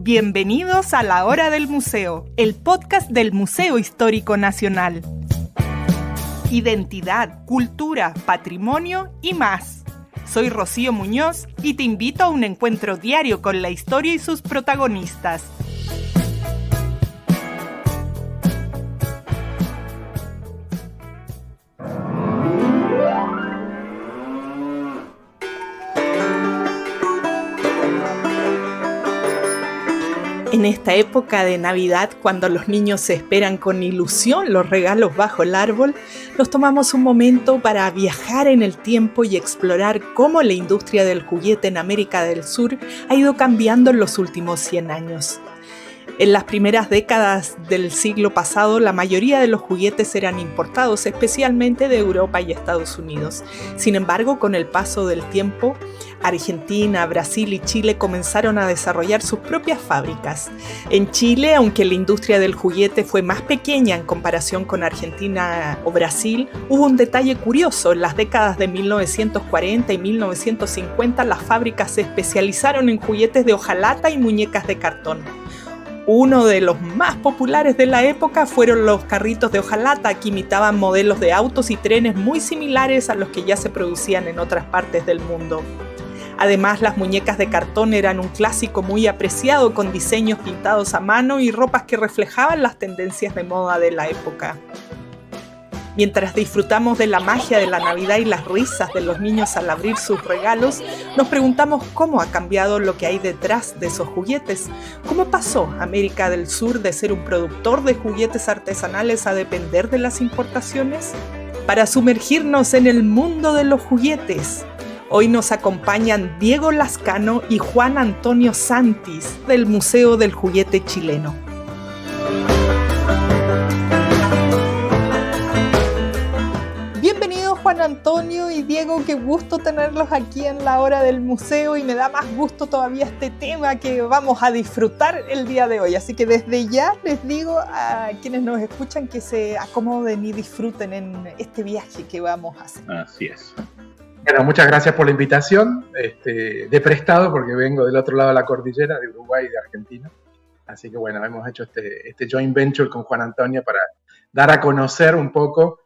Bienvenidos a La Hora del Museo, el podcast del Museo Histórico Nacional. Identidad, cultura, patrimonio y más. Soy Rocío Muñoz y te invito a un encuentro diario con la historia y sus protagonistas. En esta época de Navidad, cuando los niños se esperan con ilusión los regalos bajo el árbol, nos tomamos un momento para viajar en el tiempo y explorar cómo la industria del juguete en América del Sur ha ido cambiando en los últimos 100 años. En las primeras décadas del siglo pasado, la mayoría de los juguetes eran importados, especialmente de Europa y Estados Unidos. Sin embargo, con el paso del tiempo, Argentina, Brasil y Chile comenzaron a desarrollar sus propias fábricas. En Chile, aunque la industria del juguete fue más pequeña en comparación con Argentina o Brasil, hubo un detalle curioso. En las décadas de 1940 y 1950, las fábricas se especializaron en juguetes de hojalata y muñecas de cartón. Uno de los más populares de la época fueron los carritos de hojalata, que imitaban modelos de autos y trenes muy similares a los que ya se producían en otras partes del mundo. Además, las muñecas de cartón eran un clásico muy apreciado, con diseños pintados a mano y ropas que reflejaban las tendencias de moda de la época. Mientras disfrutamos de la magia de la Navidad y las risas de los niños al abrir sus regalos, nos preguntamos cómo ha cambiado lo que hay detrás de esos juguetes. ¿Cómo pasó América del Sur de ser un productor de juguetes artesanales a depender de las importaciones? Para sumergirnos en el mundo de los juguetes, hoy nos acompañan Diego Lascano y Juan Antonio Santis del Museo del Juguete Chileno. Bienvenidos Juan Antonio y Diego, qué gusto tenerlos aquí en La Hora del Museo, y me da más gusto todavía este tema que vamos a disfrutar el día de hoy. Así que desde ya les digo a quienes nos escuchan que se acomoden y disfruten en este viaje que vamos a hacer. Así es. Bueno, muchas gracias por la invitación, de prestado, porque vengo del otro lado de la cordillera, de Uruguay y de Argentina. Así que bueno, hemos hecho este joint venture con Juan Antonio para dar a conocer un poco,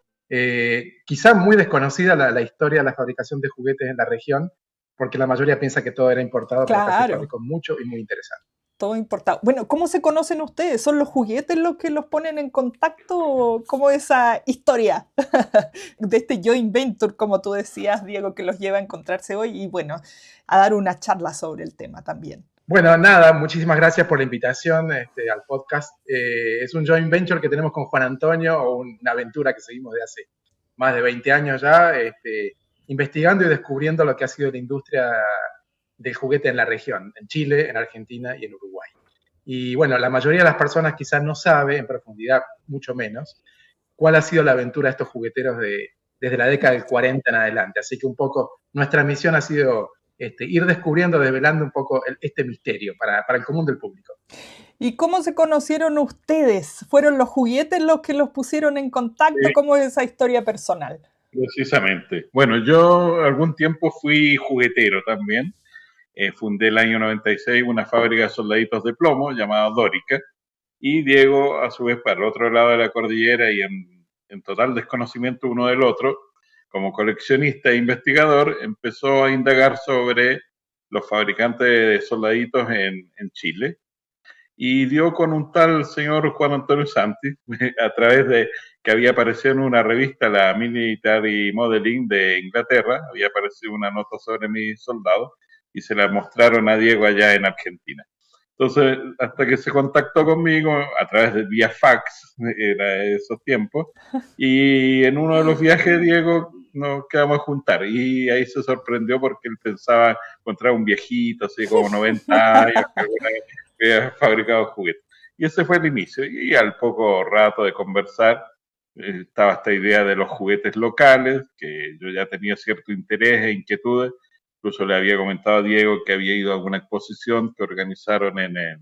quizá muy desconocida la historia de la fabricación de juguetes en la región, porque la mayoría piensa que todo era importado, pero acá se fabricó mucho y muy interesante. Todo importado. Bueno, ¿cómo se conocen ustedes? ¿Son los juguetes los que los ponen en contacto? ¿Cómo es esa historia de este joint venture, como tú decías, Diego, que los lleva a encontrarse hoy y, bueno, a dar una charla sobre el tema también? Bueno, nada, muchísimas gracias por la invitación al podcast. Es un joint venture que tenemos con Juan Antonio, o una aventura que seguimos de hace más de 20 años ya, investigando y descubriendo lo que ha sido la industria del juguete en la región, en Chile, en Argentina y en Uruguay. Y bueno, la mayoría de las personas quizás no sabe, en profundidad mucho menos, cuál ha sido la aventura de estos jugueteros desde la década del 40 en adelante. Así que un poco nuestra misión ha sido ir descubriendo, desvelando un poco este misterio para el común del público. ¿Y cómo se conocieron ustedes? ¿Fueron los juguetes los que los pusieron en contacto? Sí. ¿Cómo es esa historia personal? Precisamente. Bueno, yo algún tiempo fui juguetero también. Fundé el año 96 una fábrica de soldaditos de plomo llamada Dórica, y Diego, a su vez, para el otro lado de la cordillera y en total desconocimiento uno del otro, como coleccionista e investigador, empezó a indagar sobre los fabricantes de soldaditos en Chile, y dio con un tal señor Juan Antonio Santis, a través de que había aparecido en una revista, la Military Modeling de Inglaterra, había aparecido una nota sobre mis soldados, y se la mostraron a Diego allá en Argentina. Entonces, hasta que se contactó conmigo a través de vía fax, era esos tiempos, y en uno de los viajes Diego nos quedamos a juntar, y ahí se sorprendió porque él pensaba encontrar un viejito, así como 90 años, que había fabricado juguetes. Y ese fue el inicio, y al poco rato de conversar, estaba esta idea de los juguetes locales, que yo ya tenía cierto interés e inquietudes. Incluso le había comentado a Diego que había ido a alguna exposición que organizaron en el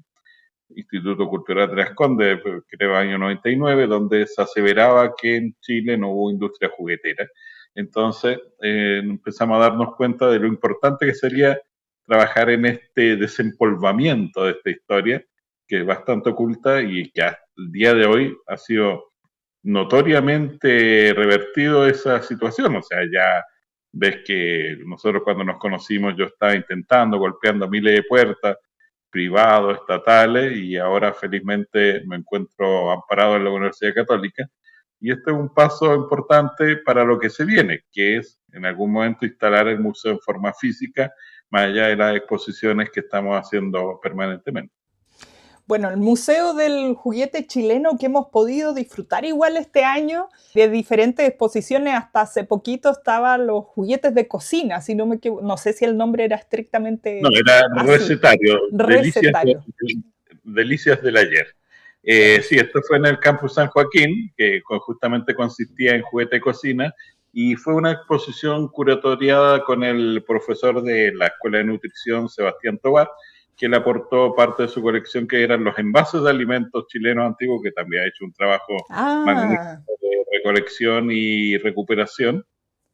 Instituto Cultural de Las Condes, creo año 99, donde se aseveraba que en Chile no hubo industria juguetera. Entonces empezamos a darnos cuenta de lo importante que sería trabajar en este desempolvamiento de esta historia, que es bastante oculta y que hasta el día de hoy ha sido notoriamente revertido esa situación. O sea, ya ves que nosotros cuando nos conocimos yo estaba intentando, golpeando miles de puertas, privados, estatales, y ahora felizmente me encuentro amparado en la Universidad Católica. Y este es un paso importante para lo que se viene, que es en algún momento instalar el museo en forma física, más allá de las exposiciones que estamos haciendo permanentemente. Bueno, el Museo del Juguete Chileno que hemos podido disfrutar igual este año, de diferentes exposiciones, hasta hace poquito estaban los juguetes de cocina, si no me equivoco, no sé si el nombre era estrictamente No, era así. Recetario, Recetario. Delicias del ayer. Sí, esto fue en el Campus San Joaquín, que justamente consistía en juguete de cocina, y fue una exposición curatoriada con el profesor de la Escuela de Nutrición, Sebastián Tobar, que le aportó parte de su colección, que eran los envases de alimentos chilenos antiguos, que también ha hecho un trabajo magnífico de recolección y recuperación,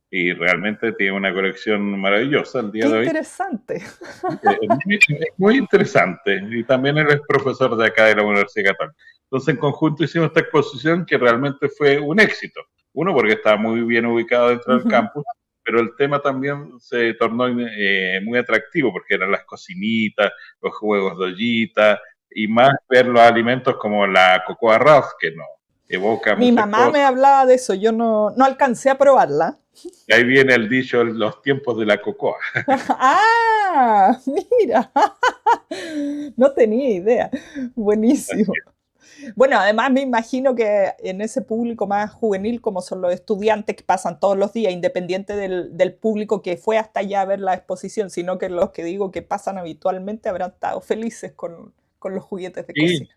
y realmente tiene una colección maravillosa el día de hoy. ¡Qué interesante! Es muy interesante, y también él es profesor de acá de la Universidad Católica. Entonces, en conjunto hicimos esta exposición que realmente fue un éxito. Uno, porque estaba muy bien ubicado dentro del campus, pero el tema también se tornó muy atractivo, porque eran las cocinitas, los juegos de ollita, y más ver los alimentos como la cocoa Ruff, que no evoca Mi muchas mamá cosas. me hablaba de eso, yo no alcancé a probarla. Y ahí viene el dicho, los tiempos de la cocoa. ¡Ah! Mira, no tenía idea. Buenísimo. Bueno, además me imagino que en ese público más juvenil, como son los estudiantes que pasan todos los días, independiente del público que fue hasta allá a ver la exposición, sino que los que digo que pasan habitualmente habrán estado felices con los juguetes de cocina.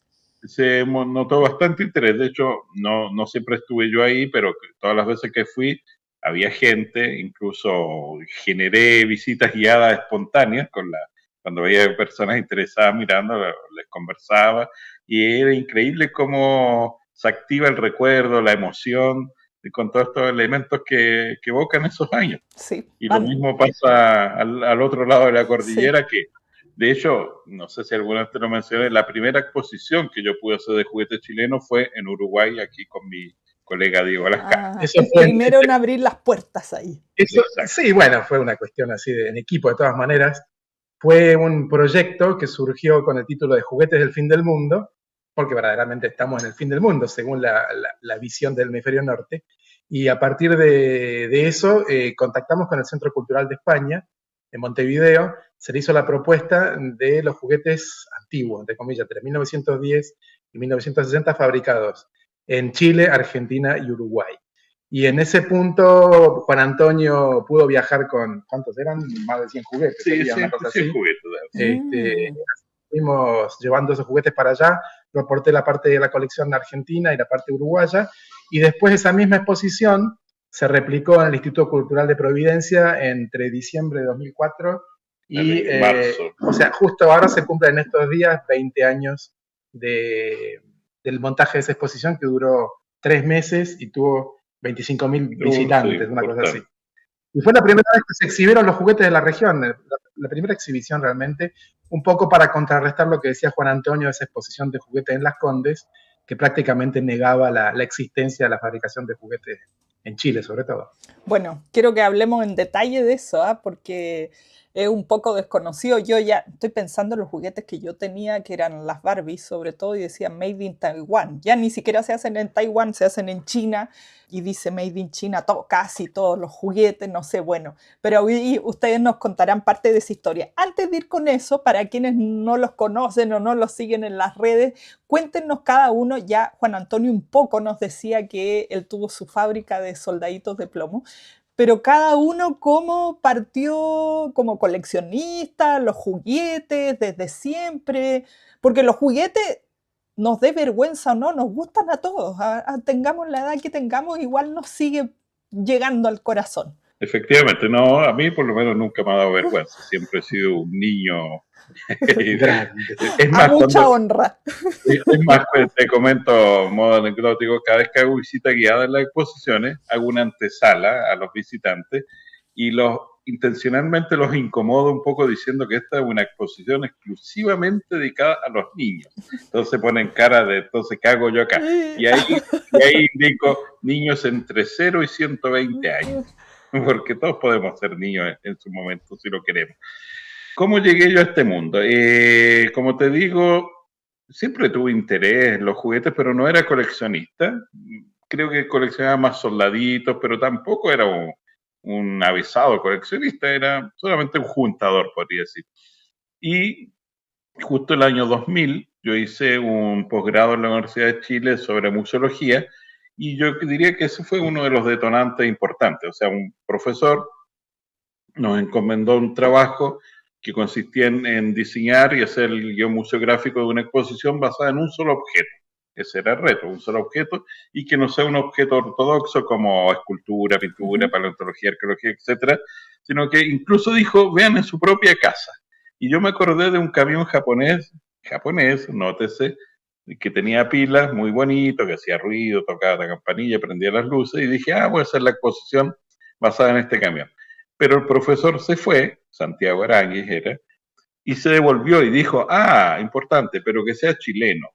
Se notó bastante interés. De hecho, no siempre estuve yo ahí, pero todas las veces que fui había gente, incluso generé visitas guiadas espontáneas cuando veía personas interesadas mirando, les conversaba, y era increíble cómo se activa el recuerdo, la emoción, con todos estos elementos que evocan esos años. Sí, y lo mismo pasa al otro lado de la cordillera, sí. que de hecho, no sé si alguna vez te lo mencioné, la primera exposición que yo pude hacer de juguetes chilenos fue en Uruguay, aquí con mi colega Diego Lascar. Eso fue primero en abrir las puertas ahí. Sí, bueno, fue una cuestión así en equipo, de todas maneras. Fue un proyecto que surgió con el título de Juguetes del Fin del Mundo, porque verdaderamente estamos en el fin del mundo, según la visión del hemisferio norte. Y a partir de eso, contactamos con el Centro Cultural de España, en Montevideo. Se le hizo la propuesta de los juguetes antiguos, entre comillas, entre 1910 y 1960, fabricados en Chile, Argentina y Uruguay. Y en ese punto, Juan Antonio pudo viajar con, ¿cuántos eran? Más de 100 juguetes. Sí, una cosa 100 así. juguetes. Fuimos llevando esos juguetes para allá. Yo aporté la parte de la colección argentina y la parte uruguaya. Y después esa misma exposición se replicó en el Instituto Cultural de Providencia entre diciembre de 2004 y marzo. O sea, justo ahora se cumplen en estos días 20 años del montaje de esa exposición, que duró 3 meses y tuvo 25.000 visitantes, una cosa así. Y fue la primera vez que se exhibieron los juguetes de la región, la primera exhibición realmente, un poco para contrarrestar lo que decía Juan Antonio, esa exposición de juguetes en Las Condes, que prácticamente negaba la existencia de la fabricación de juguetes en Chile, sobre todo. Bueno, quiero que hablemos en detalle de eso, porque es un poco desconocido. Yo ya estoy pensando en los juguetes que yo tenía, que eran las Barbies, sobre todo, y decían Made in Taiwan. Ya ni siquiera se hacen en Taiwán, se hacen en China, y dice Made in China, casi todos los juguetes, no sé, bueno. Pero hoy ustedes nos contarán parte de esa historia. Antes de ir con eso, para quienes no los conocen o no los siguen en las redes, cuéntenos cada uno. Ya Juan Antonio un poco nos decía que él tuvo su fábrica de soldaditos de plomo, pero cada uno cómo partió como coleccionista, los juguetes desde siempre, porque los juguetes, nos dé vergüenza o no, nos gustan a todos, tengamos la edad que tengamos, igual nos sigue llegando al corazón. Efectivamente, no, a mí por lo menos nunca me ha dado vergüenza, siempre he sido un niño es más, a mucha honra. Es más, te comento, modo anecdótico, cada vez que hago visita guiada en las exposiciones, hago una antesala a los visitantes y intencionalmente los incomodo un poco diciendo que esta es una exposición exclusivamente dedicada a los niños. Entonces ponen cara de, entonces, ¿qué hago yo acá? Y ahí indico niños entre 0 y 120 años, porque todos podemos ser niños en su momento si lo queremos. ¿Cómo llegué yo a este mundo? Como te digo, siempre tuve interés en los juguetes, pero no era coleccionista. Creo que coleccionaba más soldaditos, pero tampoco era un avisado coleccionista, era solamente un juntador, podría decir. Y justo el año 2000 yo hice un posgrado en la Universidad de Chile sobre museología, y yo diría que ese fue uno de los detonantes importantes. O sea, un profesor nos encomendó un trabajo que consistía en diseñar y hacer el guión museográfico de una exposición basada en un solo objeto. Ese era el reto, un solo objeto, y que no sea un objeto ortodoxo como escultura, pintura, paleontología, arqueología, etcétera, sino que incluso dijo, vean en su propia casa. Y yo me acordé de un camión japonés, nótese, que tenía pilas, muy bonito, que hacía ruido, tocaba la campanilla, prendía las luces, y dije, voy a hacer la exposición basada en este camión. Pero el profesor se fue, Santiago Aranguis era, y se devolvió y dijo, importante, pero que sea chileno.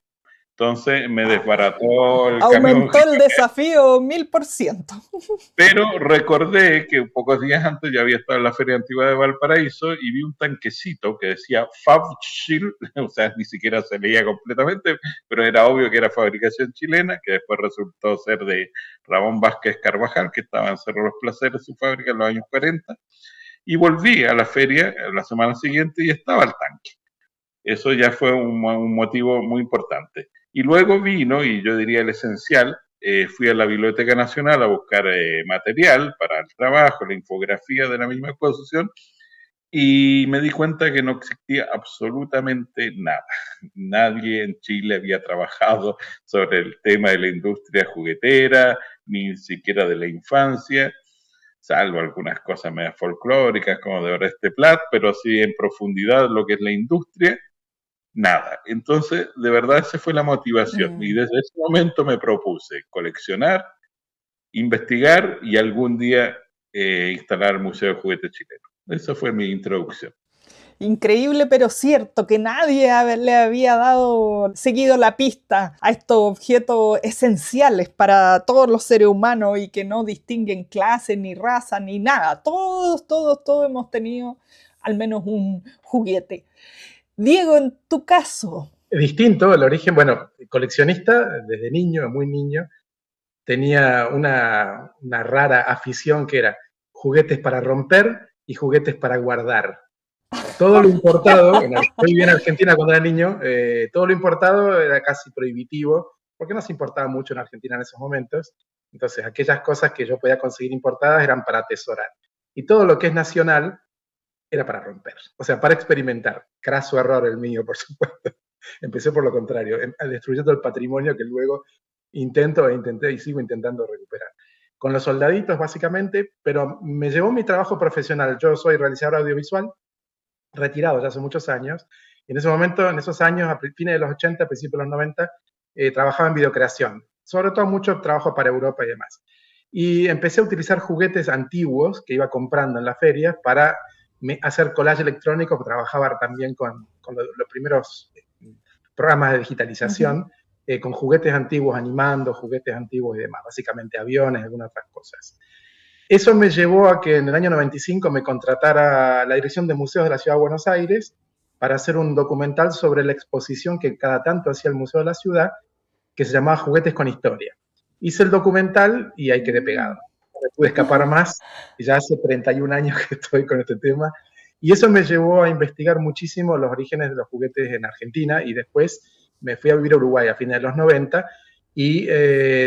Entonces me desbarató el camión. Aumentó el desafío 1000%. Pero recordé que pocos días antes ya había estado en la Feria Antigua de Valparaíso y vi un tanquecito que decía Fabchil, o sea, ni siquiera se leía completamente, pero era obvio que era fabricación chilena, que después resultó ser de Ramón Vázquez Carvajal, que estaba en Cerro Los Placeres, su fábrica en los años 40. Y volví a la feria la semana siguiente y estaba el tanque. Eso ya fue un motivo muy importante. Y luego vino, y yo diría el esencial, fui a la Biblioteca Nacional a buscar material para el trabajo, la infografía de la misma exposición, y me di cuenta que no existía absolutamente nada. Nadie en Chile había trabajado sobre el tema de la industria juguetera, ni siquiera de la infancia, salvo algunas cosas medio folclóricas como de Oreste Plat, pero así en profundidad lo que es la industria, nada. Entonces, de verdad, esa fue la motivación. Y desde ese momento me propuse coleccionar, investigar y algún día instalar el Museo de Juguete Chileno. Esa fue mi introducción. Increíble, pero cierto, que nadie le había seguido la pista a estos objetos esenciales para todos los seres humanos y que no distinguen clase, ni raza, ni nada. Todos hemos tenido al menos un juguete. Diego, en tu caso. Es distinto el origen. Bueno, coleccionista desde niño, muy niño, tenía una rara afición que era juguetes para romper y juguetes para guardar. Todo lo importado, yo vivía en Argentina cuando era niño, todo lo importado era casi prohibitivo, porque no se importaba mucho en Argentina en esos momentos. Entonces, aquellas cosas que yo podía conseguir importadas eran para atesorar. Y todo lo que es nacional era para romper, o sea, para experimentar. Craso error el mío, por supuesto. Empecé por lo contrario, destruyendo el patrimonio que luego intenté y sigo intentando recuperar. Con los soldaditos, básicamente, pero me llevó mi trabajo profesional. Yo soy realizador audiovisual, retirado ya hace muchos años, y en ese momento, en esos años, a fines de los 80, principios de los 90, trabajaba en videocreación, sobre todo mucho trabajo para Europa y demás. Y empecé a utilizar juguetes antiguos que iba comprando en las ferias para hacer collage electrónico, que trabajaba también con los primeros programas de digitalización, con juguetes antiguos, animando juguetes antiguos y demás, básicamente aviones, algunas otras cosas. Eso me llevó a que en el año 95 me contratara la Dirección de Museos de la Ciudad de Buenos Aires para hacer un documental sobre la exposición que cada tanto hacía el Museo de la Ciudad, que se llamaba Juguetes con Historia. Hice el documental y ahí quedé pegado. No me pude escapar más, y ya hace 31 años que estoy con este tema. Y eso me llevó a investigar muchísimo los orígenes de los juguetes en Argentina, y después me fui a vivir a Uruguay a fines de los 90 y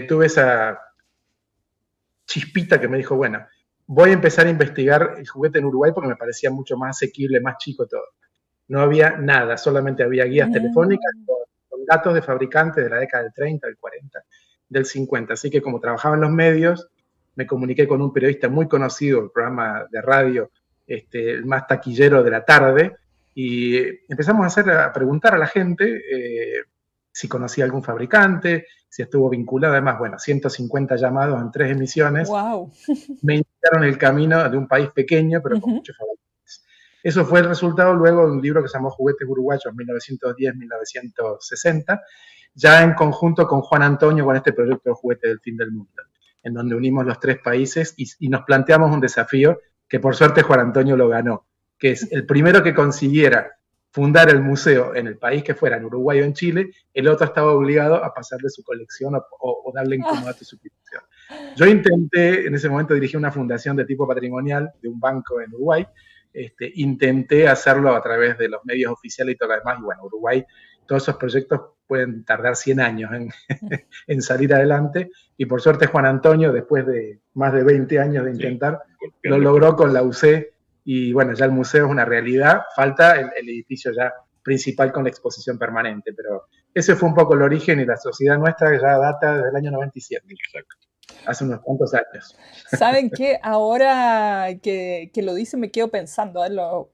tuve esa chispita que me dijo, bueno, voy a empezar a investigar el juguete en Uruguay porque me parecía mucho más asequible, más chico todo. No había nada, solamente había guías telefónicas con datos de fabricantes de la década del 30, del 40, del 50. Así que como trabajaba en los medios, me comuniqué con un periodista muy conocido, el programa de radio, el más taquillero de la tarde, y empezamos a preguntar a la gente si conocía algún fabricante, si estuvo vinculado. Además, bueno, 150 llamados en 3 emisiones. Wow. Me iniciaron el camino de un país pequeño, pero con muchos fabricantes. Eso fue el resultado luego de un libro que se llamó Juguetes Uruguayos 1910-1960, ya en conjunto con Juan Antonio, con este proyecto de Juguetes del Fin del Mundo, en donde unimos los 3 países y nos planteamos un desafío que por suerte Juan Antonio lo ganó, que es el primero que consiguiera fundar el museo en el país que fuera, en Uruguay o en Chile, el otro estaba obligado a pasarle su colección o darle en comodato su colección. Yo intenté, en ese momento dirigí una fundación de tipo patrimonial de un banco en Uruguay, intenté hacerlo a través de los medios oficiales y todo lo demás, y bueno, Uruguay, todos esos proyectos pueden tardar 100 años en salir adelante, y por suerte Juan Antonio, después de más de 20 años de intentar, lo logró con la UC, y bueno, ya el museo es una realidad, falta el edificio ya principal con la exposición permanente, pero ese fue un poco el origen, y la sociedad nuestra ya data desde el año 97. Exacto. Hace unos cuantos años. ¿Saben qué? Ahora que lo dice me quedo pensando,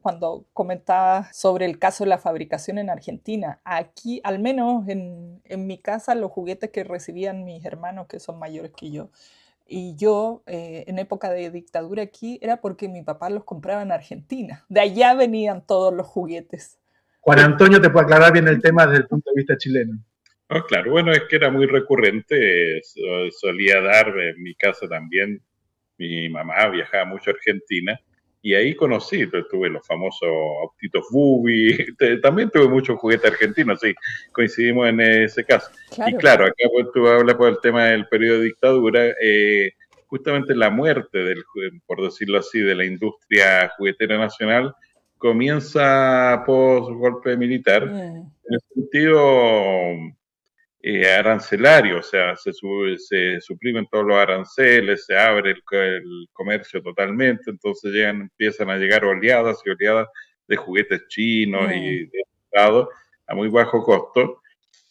cuando comentabas sobre el caso de la fabricación en Argentina. Aquí, al menos en mi casa, los juguetes que recibían mis hermanos, que son mayores que yo, y yo, en época de dictadura aquí, era porque mi papá los compraba en Argentina. De allá venían todos los juguetes. Juan Antonio te puede aclarar bien el tema desde el punto de vista chileno. Oh, claro, bueno, es que era muy recurrente, solía dar en mi casa también, mi mamá viajaba mucho a Argentina y ahí conocí, tuve los famosos autitos Bubi, también tuve muchos juguetes argentinos, sí, coincidimos en ese caso. Claro. Y claro, acá pues, tú hablas por el tema del periodo de dictadura, justamente la muerte, por decirlo así, de la industria juguetera nacional comienza post golpe militar, en el sentido arancelario, o sea, se suprimen todos los aranceles, se abre el comercio totalmente, entonces empiezan a llegar oleadas y oleadas de juguetes chinos y de Estado a muy bajo costo.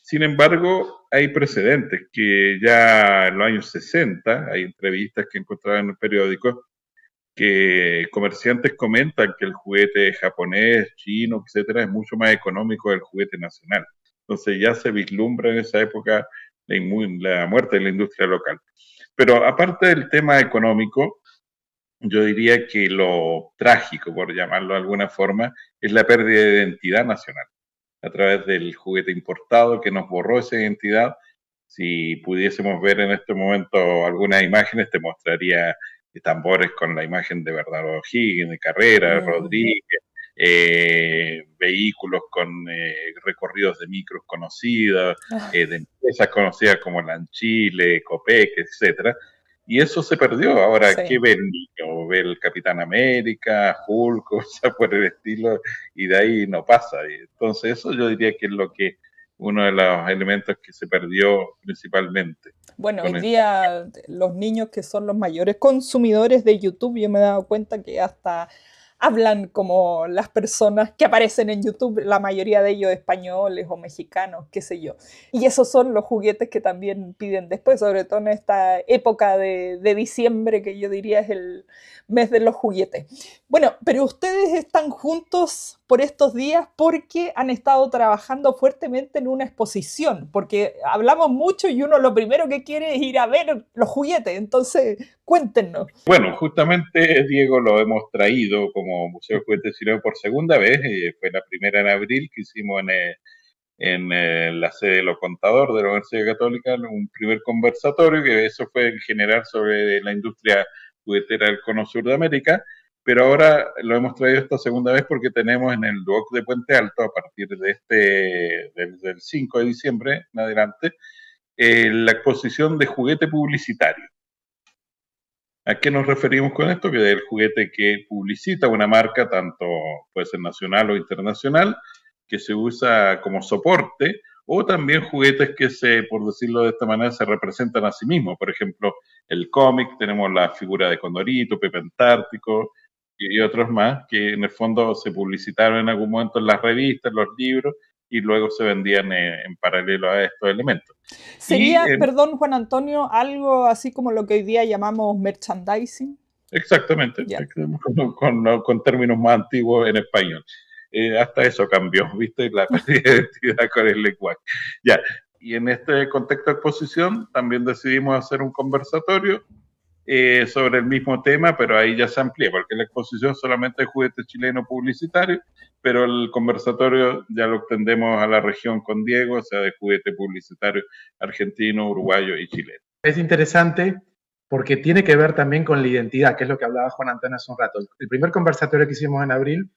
Sin embargo, hay precedentes que ya en los años 60, hay entrevistas que encontraba en el periódico, que comerciantes comentan que el juguete japonés, chino, etcétera, es mucho más económico del juguete nacional. Entonces ya se vislumbra en esa época la muerte de la industria local. Pero aparte del tema económico, yo diría que lo trágico, por llamarlo de alguna forma, es la pérdida de identidad nacional a través del juguete importado que nos borró esa identidad. Si pudiésemos ver en este momento algunas imágenes, te mostraría tambores con la imagen de Bernardo O'Higgins, de Carrera, Rodríguez, vehículos con recorridos de micros conocidas, de empresas conocidas como Lanchile, Copec, etcétera. Y eso se perdió. Ahora, sí. ¿Qué ve el niño? Ve el Capitán América, Hulk, o sea, por el estilo, y de ahí no pasa. Entonces, eso yo diría que es uno de los elementos que se perdió principalmente. Bueno, hoy día los niños que son los mayores consumidores de YouTube, yo me he dado cuenta que hasta hablan como las personas que aparecen en YouTube, la mayoría de ellos españoles o mexicanos, qué sé yo. Y esos son los juguetes que también piden después, sobre todo en esta época de diciembre, que yo diría es el mes de los juguetes. Bueno, pero ustedes están juntos por estos días porque han estado trabajando fuertemente en una exposición, porque hablamos mucho y uno lo primero que quiere es ir a ver los juguetes, entonces cuéntenos. Bueno, justamente, Diego, lo hemos traído como Museo de Juguetes Chileno por segunda vez, fue la primera en abril que hicimos en la sede de los contadores de la Universidad Católica, un primer conversatorio, que eso fue en general sobre la industria juguetera del Cono Sur de América, pero ahora lo hemos traído esta segunda vez porque tenemos en el Duoc de Puente Alto, a partir de del 5 de diciembre en adelante, la exposición de juguete publicitario. ¿A qué nos referimos con esto? Que es el juguete que publicita una marca, tanto puede ser nacional o internacional, que se usa como soporte, o también juguetes que por decirlo de esta manera, se representan a sí mismos. Por ejemplo, el cómic, tenemos la figura de Condorito, Pepe Antártico y otros más, que en el fondo se publicitaron en algún momento en las revistas, en los libros, y luego se vendían en paralelo a estos elementos. ¿Sería, perdón, Juan Antonio, algo así como lo que hoy día llamamos merchandising? Exactamente, yeah. con términos más antiguos en español. hasta eso cambió, ¿viste? La pérdida de identidad con el lenguaje. Ya, y en este contexto de exposición también decidimos hacer un conversatorio sobre el mismo tema, pero ahí ya se amplía, porque la exposición solamente es juguete chileno publicitario, pero el conversatorio ya lo extendemos a la región con Diego, o sea, de juguete publicitario argentino, uruguayo y chileno. Es interesante porque tiene que ver también con la identidad, que es lo que hablaba Juan Antonio hace un rato. El primer conversatorio que hicimos en abril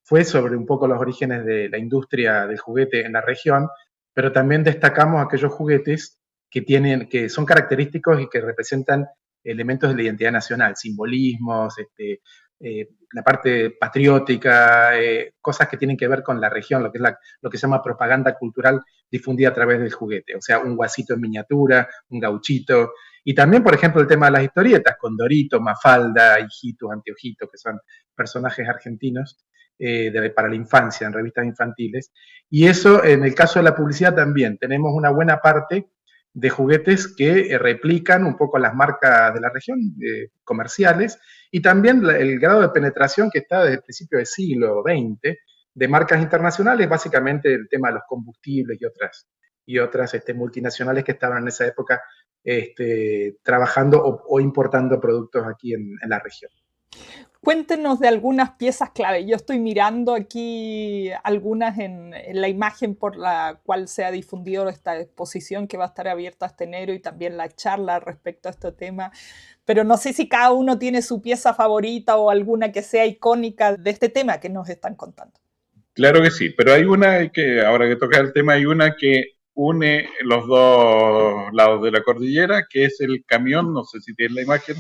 fue sobre un poco los orígenes de la industria del juguete en la región, pero también destacamos aquellos juguetes que son característicos y que representan elementos de la identidad nacional, simbolismos, la parte patriótica, cosas que tienen que ver con la región, lo que se llama propaganda cultural difundida a través del juguete, o sea, un guasito en miniatura, un gauchito, y también, por ejemplo, el tema de las historietas, Condorito, Mafalda, Hijitos, Anteojitos, que son personajes argentinos para la infancia, en revistas infantiles, y eso, en el caso de la publicidad también, tenemos una buena parte de juguetes que replican un poco las marcas de la región, comerciales, y también el grado de penetración que está desde el principio del siglo XX de marcas internacionales, básicamente el tema de los combustibles y otras multinacionales que estaban en esa época trabajando o importando productos aquí en la región. Cuéntenos de algunas piezas clave. Yo estoy mirando aquí algunas en la imagen por la cual se ha difundido esta exposición que va a estar abierta este enero y también la charla respecto a este tema. Pero no sé si cada uno tiene su pieza favorita o alguna que sea icónica de este tema que nos están contando. Claro que sí, pero hay una que, ahora que toca el tema, hay una que une los dos lados de la cordillera, que es el camión, no sé si tienes la imagen,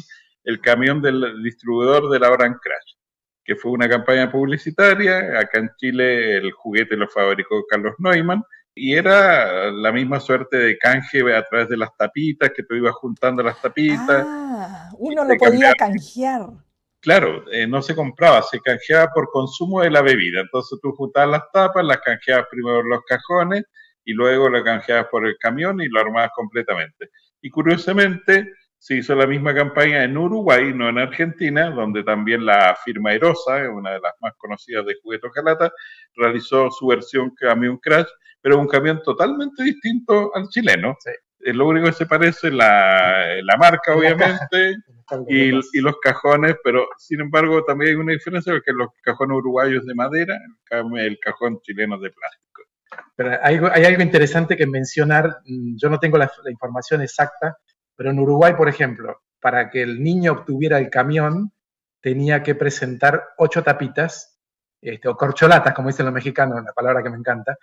el camión del distribuidor de la Orange Crash, que fue una campaña publicitaria. Acá en Chile el juguete lo fabricó Carlos Neumann y era la misma suerte de canje a través de las tapitas, que tú ibas juntando las tapitas. Uno lo podía canjear. Claro, no se compraba, se canjeaba por consumo de la bebida. Entonces tú juntabas las tapas, las canjeabas primero en los cajones y luego las canjeabas por el camión y lo armabas completamente. Y curiosamente se hizo la misma campaña en Uruguay, no en Argentina, donde también la firma Erosa, una de las más conocidas de juguete hojalata, realizó su versión Camión Crash, pero un camión totalmente distinto al chileno. Sí. Lo único que se parece es la marca, obviamente, y los cajones, pero sin embargo también hay una diferencia porque los cajones uruguayos de madera, el cajón chileno de plástico. Pero hay algo interesante que mencionar. Yo no tengo la información exacta, pero en Uruguay, por ejemplo, para que el niño obtuviera el camión, tenía que presentar 8 tapitas, o corcholatas, como dicen los mexicanos, la palabra que me encanta,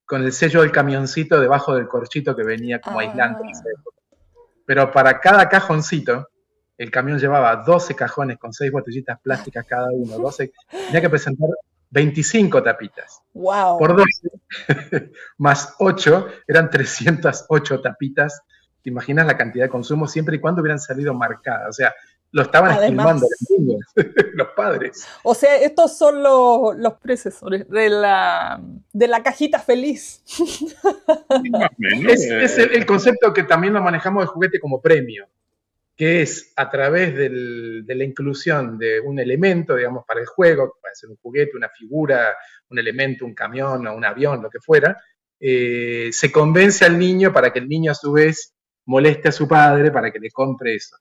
con el sello del camioncito debajo del corchito que venía como aislante en esa época. Pero para cada cajoncito, el camión llevaba 12 cajones con 6 botellitas plásticas cada uno, 12, tenía que presentar 25 tapitas. Wow. Por 12 más 8 eran 308 tapitas. ¿Te imaginas la cantidad de consumo siempre y cuando hubieran salido marcadas? O sea, lo estaban estimando los niños, los padres. O sea, estos son los predecesores de la cajita feliz. Es el concepto que también lo manejamos de juguete como premio, que es a través de la inclusión de un elemento, digamos, para el juego, puede ser un juguete, una figura, un elemento, un camión o un avión, lo que fuera, se convence al niño para que el niño a su vez moleste a su padre para que le compre eso.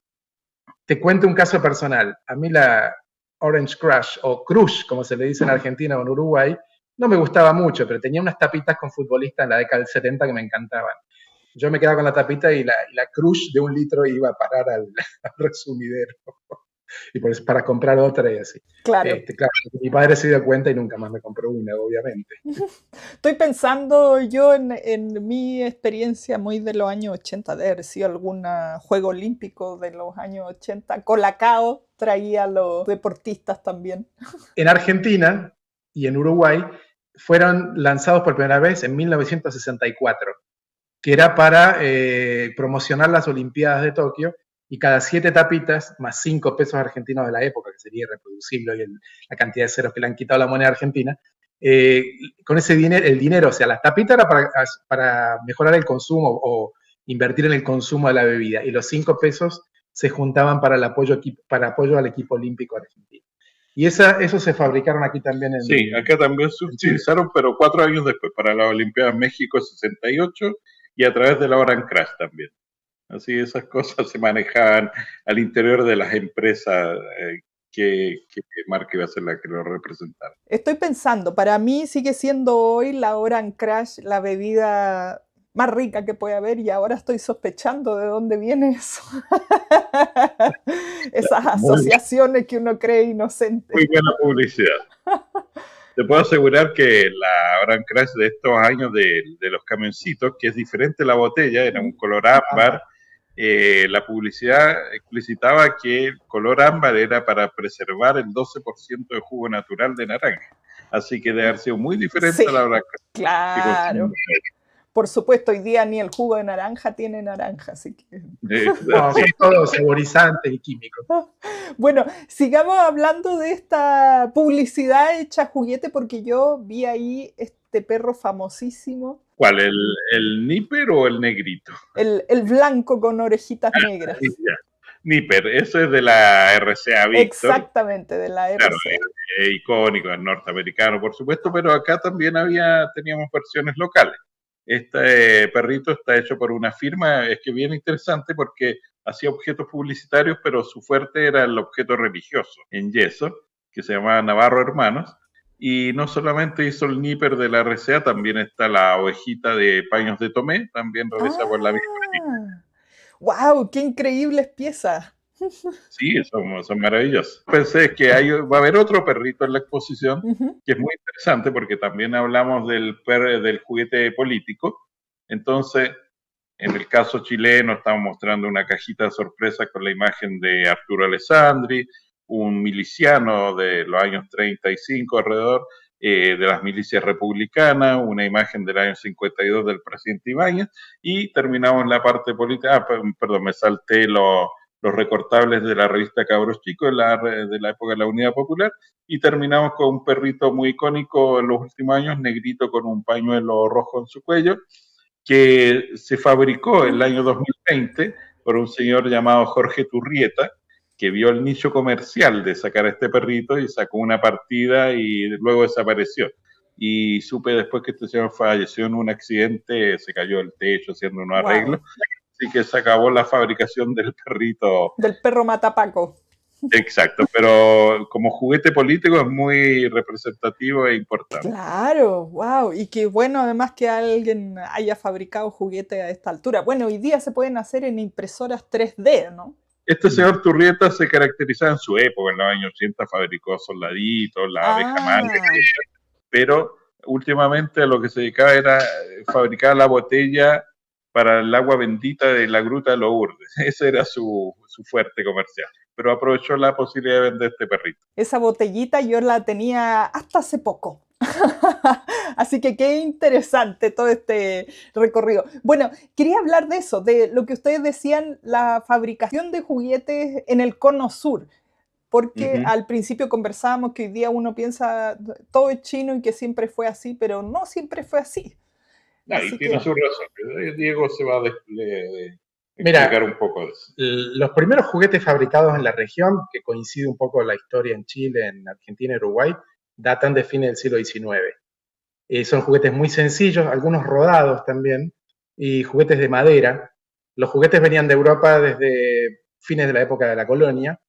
Te cuento un caso personal. A mí la Orange Crush, o Crush, como se le dice en Argentina o en Uruguay, no me gustaba mucho, pero tenía unas tapitas con futbolistas en la década del 70 que me encantaban. Yo me quedaba con la tapita y la Crush de 1 litro iba a parar al resumidero. Y por eso, para comprar otra y así. Claro. Claro, mi padre se dio cuenta y nunca más me compró una, obviamente. Estoy pensando yo en mi experiencia muy de los años 80, de haber sido algún juego olímpico de los años 80. Colacao traía a los deportistas también. En Argentina y en Uruguay fueron lanzados por primera vez en 1964, que era para promocionar las Olimpiadas de Tokio. Y cada 7 tapitas, más 5 pesos argentinos de la época, que sería irreproducible hoy la cantidad de ceros que le han quitado a la moneda argentina, con ese dinero, el dinero, o sea, las tapitas era para mejorar el consumo o invertir en el consumo de la bebida, y los 5 pesos se juntaban para el apoyo al equipo olímpico argentino. Y esos se fabricaron aquí también Sí, acá también se utilizaron, pero 4 años después, para la Olimpiada México 68 y a través de la Oran Crash también. Así esas cosas se manejaban al interior de las empresas que marca iba a ser la que lo representara. Estoy pensando, para mí sigue siendo hoy la Oran Crash la bebida más rica que puede haber y ahora estoy sospechando de dónde viene eso. Esas asociaciones que uno cree inocentes. Muy buena publicidad. Te puedo asegurar que la Oran Crash de estos años de los camioncitos, que es diferente la botella, era un color ámbar. La publicidad explicitaba que el color ámbar era para preservar el 12% de jugo natural de naranja. Así que debe haber sido muy diferente a la Oran Crash. Claro. Por supuesto, hoy día ni el jugo de naranja tiene naranja, así que... No, son todos saborizantes y químicos. Bueno, sigamos hablando de esta publicidad hecha juguete, porque yo vi ahí este perro famosísimo. ¿Cuál? ¿El Nipper o el negrito? El blanco con orejitas negras. Ya. Nipper, eso es de la RCA Victor. Exactamente, de la RCA. Claro, es icónico, es norteamericano, por supuesto, pero acá también teníamos versiones locales. Este perrito está hecho por una firma, es que bien interesante porque hacía objetos publicitarios, pero su fuerte era el objeto religioso en yeso, que se llamaba Navarro Hermanos, y no solamente hizo el Nipper de la RCA, también está la ovejita de Paños de Tomé, también realizada por la misma. ¡Wow! ¡Qué increíbles piezas! Sí, son maravillosos. Pensé que va a haber otro perrito en la exposición, que es muy interesante porque también hablamos del juguete político. Entonces, en el caso chileno, estamos mostrando una cajita de sorpresa con la imagen de Arturo Alessandri, un miliciano de los años 35 alrededor, de las milicias republicanas, una imagen del año 52 del presidente Ibáñez, y terminamos la parte política. Perdón, me salté los recortables de la revista Cabros Chicos de la época de la Unidad Popular, y terminamos con un perrito muy icónico en los últimos años, negrito con un pañuelo rojo en su cuello, que se fabricó en el año 2020 por un señor llamado Jorge Turrieta, que vio el nicho comercial de sacar a este perrito y sacó una partida y luego desapareció. Y supe después que este señor falleció en un accidente, se cayó del techo haciendo unos arreglos. Así que se acabó la fabricación del perrito. Del perro matapaco. Exacto, pero como juguete político es muy representativo e importante. Claro, wow, y qué bueno además que alguien haya fabricado juguete a esta altura. Bueno, hoy día se pueden hacer en impresoras 3D, ¿no? Este señor Turrieta se caracterizaba en su época, en los años 80 fabricó soldaditos, la abeja maya, pero últimamente a lo que se dedicaba era fabricar la botella para el agua bendita de la Gruta de los Urdes. Ese era su fuerte comercial. Pero aprovechó la posibilidad de vender este perrito. Esa botellita yo la tenía hasta hace poco. Así que qué interesante todo este recorrido. Bueno, quería hablar de eso, de lo que ustedes decían, la fabricación de juguetes en el Cono Sur. Porque al principio conversábamos que hoy día uno piensa todo es chino y que siempre fue así, pero no siempre fue así. Y tiene su razón. Diego se va a explicar un poco de eso. Los primeros juguetes fabricados en la región, que coincide un poco la historia en Chile, en Argentina y Uruguay, datan de fines del siglo XIX. Son juguetes muy sencillos, algunos rodados también, y juguetes de madera. Los juguetes venían de Europa desde fines de la época de la colonia.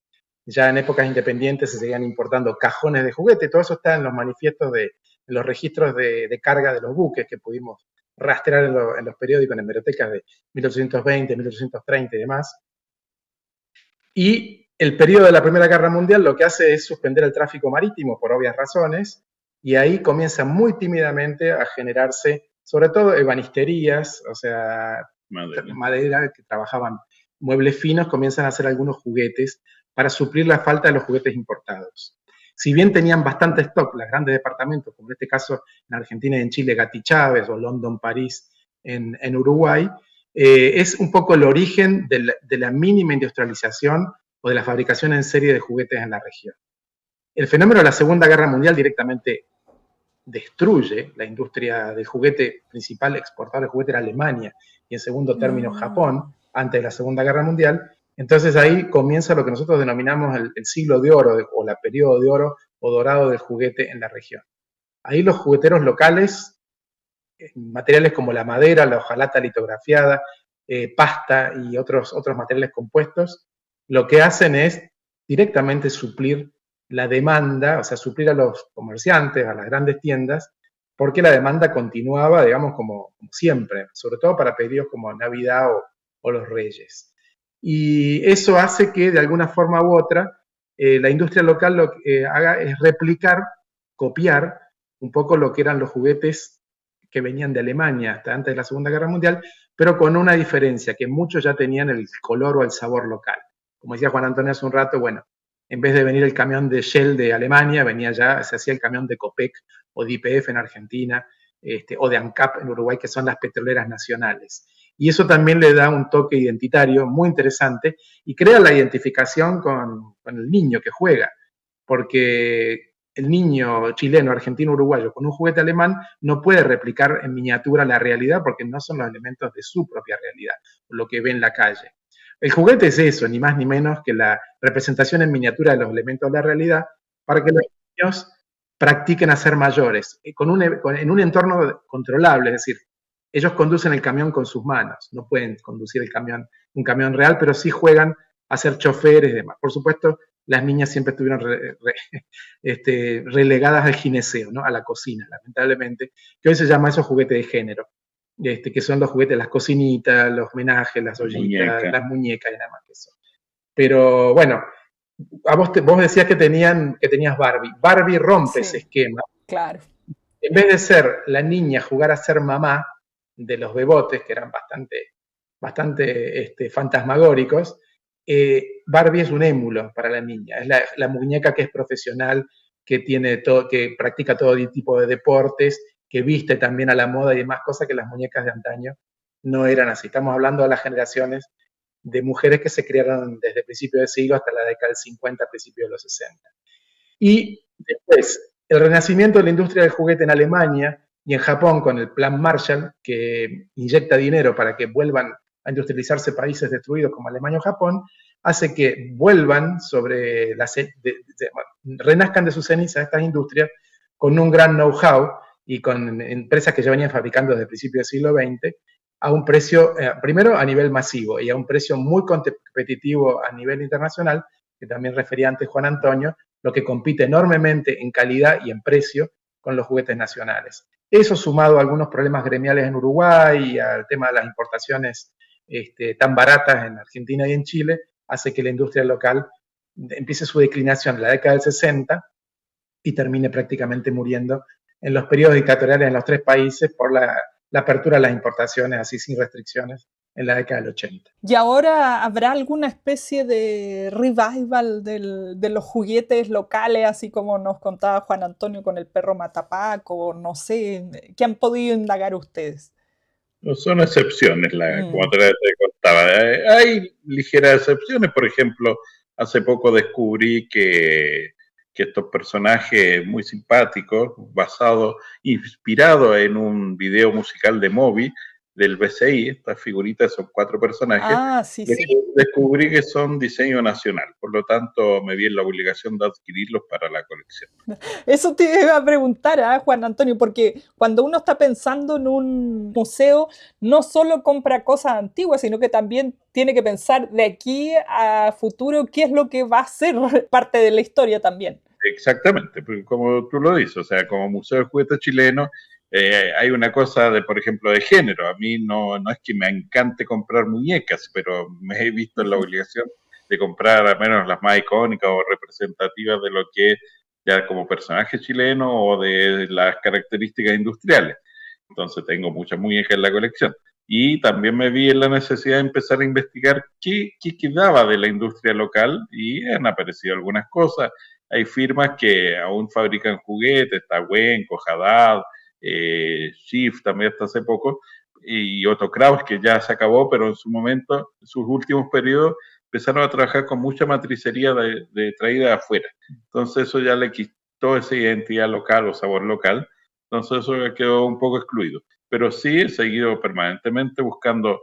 Ya en épocas independientes se seguían importando cajones de juguete. Todo eso está en los manifiestos, en los registros de carga de los buques que pudimos rastrear en los periódicos, en hemerotecas de 1820, 1830 y demás. Y el periodo de la Primera Guerra Mundial lo que hace es suspender el tráfico marítimo por obvias razones, y ahí comienza muy tímidamente a generarse, sobre todo ebanisterías, o sea, madera que trabajaban muebles finos, comienzan a hacer algunos juguetes para suplir la falta de los juguetes importados. Si bien tenían bastante stock, los grandes departamentos, como en este caso en Argentina y en Chile, Gatti Chávez, o London París en Uruguay, es un poco el origen de la mínima industrialización o de la fabricación en serie de juguetes en la región. El fenómeno de la Segunda Guerra Mundial directamente destruye la industria del juguete. Principal exportador de juguete era Alemania y en segundo término Japón, antes de la Segunda Guerra Mundial, Entonces ahí comienza lo que nosotros denominamos el siglo de oro o la periodo de oro o dorado del juguete en la región. Ahí los jugueteros locales, materiales como la madera, la hojalata litografiada, pasta y otros materiales compuestos, lo que hacen es directamente suplir la demanda, o sea, suplir a los comerciantes, a las grandes tiendas, porque la demanda continuaba, digamos, como siempre, sobre todo para periodos como Navidad o los Reyes. Y eso hace que, de alguna forma u otra, la industria local lo que haga es replicar, copiar un poco lo que eran los juguetes que venían de Alemania hasta antes de la Segunda Guerra Mundial, pero con una diferencia, que muchos ya tenían el color o el sabor local. Como decía Juan Antonio hace un rato, bueno, en vez de venir el camión de Shell de Alemania, se hacía el camión de Copec o de YPF en Argentina, o de ANCAP en Uruguay, que son las petroleras nacionales. Y eso también le da un toque identitario muy interesante y crea la identificación con el niño que juega, porque el niño chileno, argentino, uruguayo con un juguete alemán no puede replicar en miniatura la realidad porque no son los elementos de su propia realidad, lo que ve en la calle. El juguete es eso, ni más ni menos que la representación en miniatura de los elementos de la realidad para que los niños practiquen a ser mayores, en un entorno controlable, es decir, ellos conducen el camión con sus manos, no pueden conducir un camión real, pero sí juegan a ser choferes y demás. Por supuesto, las niñas siempre estuvieron relegadas al gineceo, ¿no? A la cocina, lamentablemente, que hoy se llama esos juguetes de género, que son los juguetes, las cocinitas, los homenajes, las ollitas, las muñecas y nada más que eso. Pero bueno, vos decías que tenías Barbie. Barbie rompe ese esquema. Claro. En vez de ser la niña jugar a ser mamá de los bebotes, que eran bastante fantasmagóricos, Barbie es un émulo para la niña. Es la muñeca que es profesional, que practica todo tipo de deportes, que viste también a la moda y demás cosas que las muñecas de antaño no eran así. Estamos hablando de las generaciones de mujeres que se criaron desde el principio del siglo hasta la década del 50, principios de los 60. Y después, el renacimiento de la industria del juguete en Alemania y en Japón con el Plan Marshall, que inyecta dinero para que vuelvan a industrializarse países destruidos como Alemania o Japón, hace que vuelvan renazcan de sus cenizas estas industrias con un gran know-how y con empresas que ya venían fabricando desde el principio del siglo XX a un precio, primero a nivel masivo y a un precio muy competitivo a nivel internacional, que también refería antes Juan Antonio, lo que compite enormemente en calidad y en precio con los juguetes nacionales. Eso sumado a algunos problemas gremiales en Uruguay y al tema de las importaciones tan baratas en Argentina y en Chile, hace que la industria local empiece su declinación en la década del 60 y termine prácticamente muriendo en los periodos dictatoriales en los tres países por la apertura de las importaciones así sin restricciones en la década del 80. ¿Y ahora habrá alguna especie de revival de los juguetes locales, así como nos contaba Juan Antonio con el perro Matapaco? No sé, ¿qué han podido indagar ustedes? No son excepciones, como te contaba. Hay ligeras excepciones, por ejemplo, hace poco descubrí que estos personajes muy simpáticos, inspirados en un video musical de Moby, del BCI, estas figuritas son 4 personajes, sí. Descubrí que son diseño nacional, por lo tanto me vi en la obligación de adquirirlos para la colección. Eso te iba a preguntar, Juan Antonio, porque cuando uno está pensando en un museo, no solo compra cosas antiguas, sino que también tiene que pensar de aquí a futuro qué es lo que va a ser parte de la historia también. Exactamente, porque como tú lo dices, o sea, como Museo de Juguete Chileno, hay una cosa por ejemplo, de género. A mí no es que me encante comprar muñecas, pero me he visto en la obligación de comprar al menos las más icónicas o representativas de lo que es ya como personaje chileno o de las características industriales. Entonces tengo muchas muñecas en la colección. Y también me vi en la necesidad de empezar a investigar qué quedaba de la industria local y han aparecido algunas cosas. Hay firmas que aún fabrican juguetes, está Wenco, Haddad, Shift también hasta hace poco, y Otto Kraus, que ya se acabó, pero en su momento, en sus últimos periodos, empezaron a trabajar con mucha matricería de traída de afuera. Entonces eso ya le quitó esa identidad local o sabor local, entonces eso quedó un poco excluido. pero sí he seguido permanentemente buscando,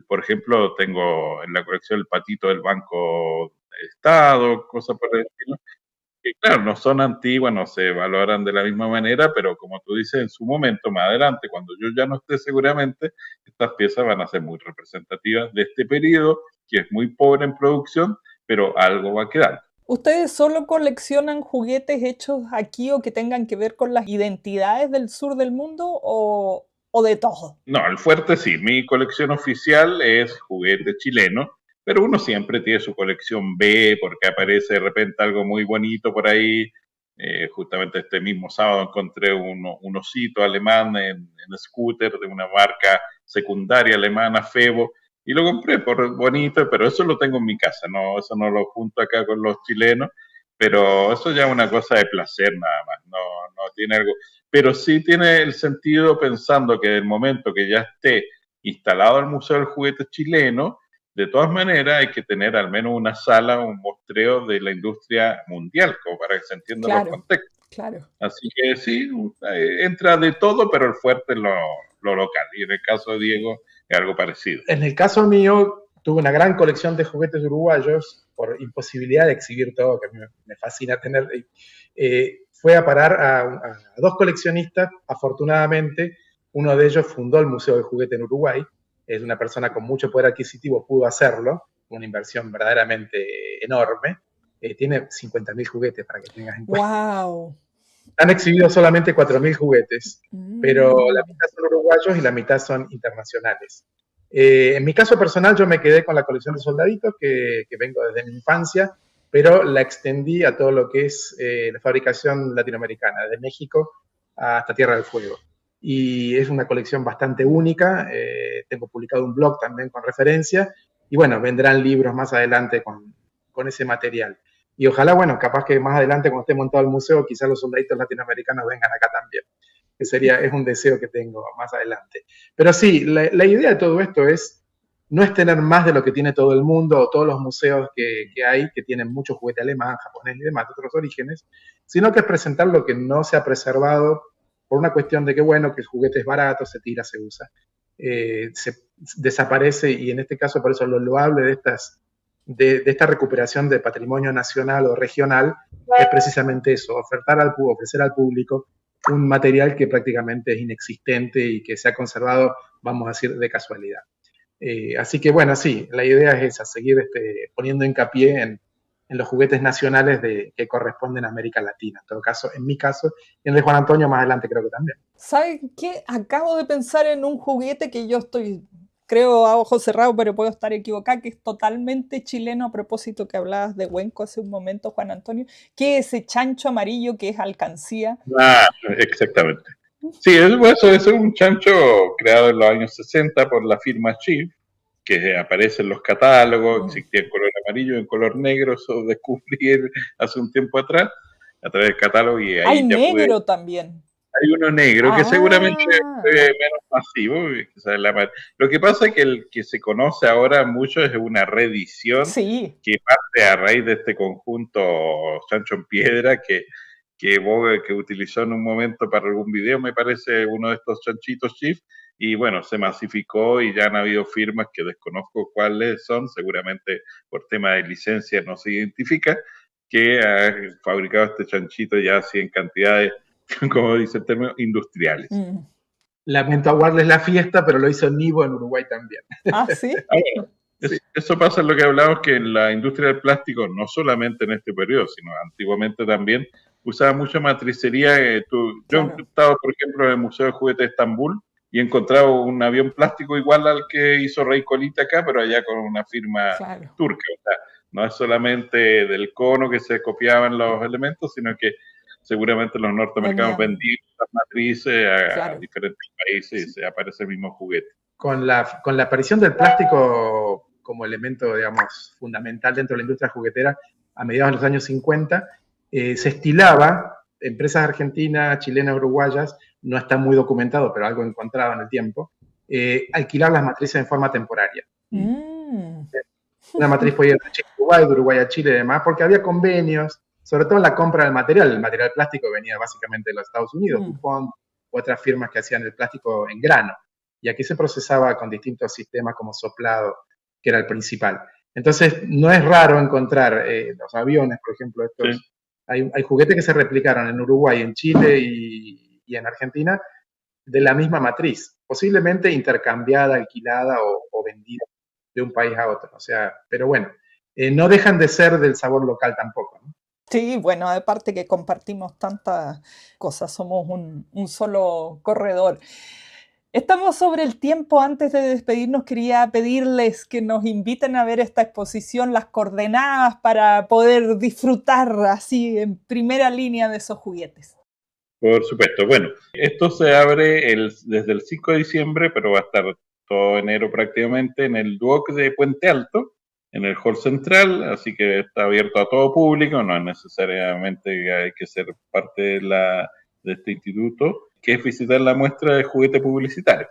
por ejemplo, tengo en la colección el patito del Banco de Estado, cosas por el estilo, que claro, no son antiguas, no se valoran de la misma manera, pero como tú dices, en su momento, más adelante, cuando yo ya no esté seguramente, estas piezas van a ser muy representativas de este periodo, que es muy pobre en producción, pero algo va a quedar. ¿Ustedes solo coleccionan juguetes hechos aquí o que tengan que ver con las identidades del sur del mundo o de todo? No, el fuerte sí, mi colección oficial es juguete chileno, pero uno siempre tiene su colección B porque aparece de repente algo muy bonito por ahí. Justamente este mismo sábado encontré un osito alemán en scooter de una marca secundaria alemana, Febo, y lo compré por bonito, pero eso lo tengo en mi casa, no, eso no lo junto acá con los chilenos, pero eso ya es una cosa de placer nada más, no tiene algo, pero sí tiene el sentido pensando que en el momento que ya esté instalado el Museo del Juguete Chileno, de todas maneras hay que tener al menos una sala, un muestreo de la industria mundial, como para que se entiendan los contextos. Claro. Así que sí, entra de todo, pero el fuerte es lo local. Y en el caso de Diego es algo parecido. En el caso mío, tuve una gran colección de juguetes uruguayos por imposibilidad de exhibir todo, que a mí me fascina tener. Fue a parar a dos coleccionistas, afortunadamente. Uno de ellos fundó el Museo de Juguete en Uruguay. Es una persona con mucho poder adquisitivo, pudo hacerlo, una inversión verdaderamente enorme. Tiene 50.000 juguetes, para que tengas en cuenta. ¡Wow! Han exhibido solamente 4.000 juguetes, pero la mitad son uruguayos y la mitad son internacionales. En mi caso personal, yo me quedé con la colección de soldaditos que vengo desde mi infancia, pero la extendí a todo lo que es la fabricación latinoamericana, desde México hasta Tierra del Fuego. Y es una colección bastante única. Tengo publicado un blog también con referencia, y bueno, vendrán libros más adelante con ese material. Y ojalá, bueno, capaz que más adelante cuando esté montado el museo, quizás los soldaditos latinoamericanos vengan acá también. Es un deseo que tengo más adelante. Pero sí, la idea de todo esto no es tener más de lo que tiene todo el mundo o todos los museos que hay, que tienen mucho juguete alemán, japonés y demás, de otros orígenes, sino que es presentar lo que no se ha preservado por una cuestión de que, bueno, que el juguete es barato, se tira, se usa. Se desaparece, y en este caso por eso lo loable de esta recuperación de patrimonio nacional o regional es precisamente eso, ofrecer al público un material que prácticamente es inexistente y que se ha conservado, vamos a decir, de casualidad. Así que bueno, sí, la idea es esa, seguir poniendo hincapié en los juguetes nacionales que corresponden a América Latina, en todo caso, en mi caso, y en el de Juan Antonio más adelante creo que también. ¿Saben qué? Acabo de pensar en un juguete que yo creo a ojos cerrados, pero puedo estar equivocada, que es totalmente chileno, a propósito que hablabas de Huenco hace un momento, Juan Antonio, que es ese chancho amarillo que es alcancía. Ah, exactamente. Sí, eso es un chancho creado en los años 60 por la firma Chief, que aparece en los catálogos, existía en color amarillo, en color negro, eso descubrí hace un tiempo atrás, a través del catálogo, y ahí hay ya negro también. Hay uno negro que seguramente es menos masivo. Lo que pasa es que el que se conoce ahora mucho es una reedición que parte a raíz de este conjunto Chancho en Piedra que utilizó en un momento para algún video, me parece, uno de estos chanchitos Chief, y bueno, se masificó y ya han habido firmas que desconozco cuáles son, seguramente por tema de licencia no se identifica, que ha fabricado este chanchito ya así en cantidades, como dice el término, industriales. Lamento aguarles la fiesta, pero lo hizo Nivo en Uruguay también. ¿Ah, sí? Bueno, eso pasa en lo que hablamos, que en la industria del plástico, no solamente en este periodo, sino antiguamente también, usaba mucha matricería. Yo he estado, por ejemplo, en el Museo de Juguete de Estambul y he encontrado un avión plástico igual al que hizo Rey Colita acá, pero allá con una firma turca. O sea, no es solamente del cono que se copiaban los elementos, sino que seguramente los norteamericanos vendían las matrices a diferentes países y se aparece el mismo juguete. Con la aparición del plástico como elemento, digamos, fundamental dentro de la industria juguetera a mediados de los años 50, se estilaba, empresas argentinas, chilenas, uruguayas, no está muy documentado, pero algo encontrado en el tiempo, alquilar las matrices en forma temporaria. Una matriz podía ir de Chile a Uruguay, de Uruguay a Chile y demás, porque había convenios, sobre todo en la compra del material. El material plástico venía básicamente de los Estados Unidos, DuPont, u otras firmas que hacían el plástico en grano. Y aquí se procesaba con distintos sistemas como soplado, que era el principal. Entonces, no es raro encontrar los aviones, por ejemplo, estos. Sí. Hay juguetes que se replicaron en Uruguay, en Chile y en Argentina de la misma matriz, posiblemente intercambiada, alquilada o vendida de un país a otro. O sea, pero bueno, no dejan de ser del sabor local tampoco, ¿no? Sí, bueno, aparte que compartimos tantas cosas, somos un solo corredor. Estamos sobre el tiempo. Antes de despedirnos, quería pedirles que nos inviten a ver esta exposición, las coordenadas para poder disfrutar así en primera línea de esos juguetes. Por supuesto. Bueno, esto se abre desde el 5 de diciembre, pero va a estar todo enero prácticamente en el Duoc de Puente Alto, en el hall central, así que está abierto a todo público, no es necesariamente que hay que ser parte de este instituto, que es visitar la muestra de juguete publicitario.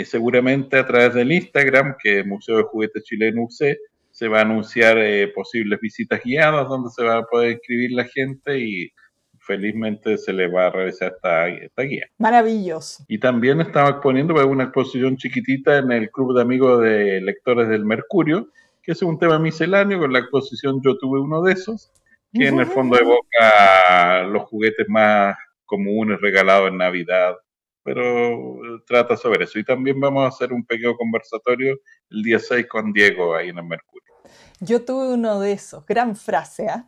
Seguramente a través del Instagram, que es Museo de Juguetes Chileno UC, se va a anunciar posibles visitas guiadas donde se va a poder inscribir la gente y felizmente se le va a realizar esta guía. Maravilloso. Y también estaba exponiendo una exposición chiquitita en el Club de Amigos de Lectores del Mercurio, que es un tema misceláneo con la exposición Yo tuve uno de esos, que en el fondo evoca los juguetes más comunes regalados en Navidad, pero trata sobre eso. Y también vamos a hacer un pequeño conversatorio el día 6 con Diego ahí en el Mercurio. Yo tuve uno de esos, gran frase, ¿eh?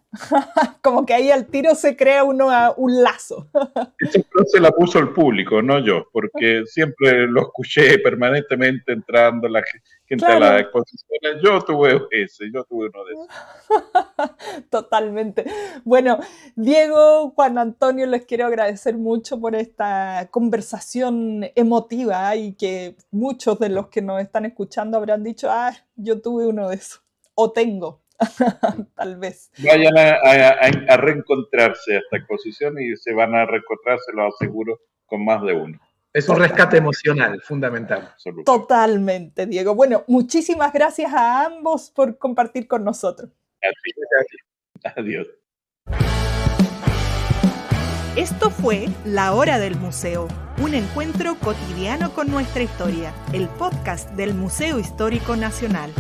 Como que ahí al tiro se crea un lazo. Esa frase la puso el público, no yo, porque siempre lo escuché permanentemente entrando la gente a las exposiciones. Yo tuve uno de esos. Totalmente. Bueno, Diego, Juan Antonio, les quiero agradecer mucho por esta conversación emotiva y que muchos de los que nos están escuchando habrán dicho, yo tuve uno de esos. O tengo, tal vez. Vayan a reencontrarse a esta exposición y se van a reencontrar, se lo aseguro, con más de uno. Es un rescate emocional, fundamental. Totalmente, Diego. Bueno, muchísimas gracias a ambos por compartir con nosotros. Adiós. Esto fue La Hora del Museo, un encuentro cotidiano con nuestra historia, el podcast del Museo Histórico Nacional.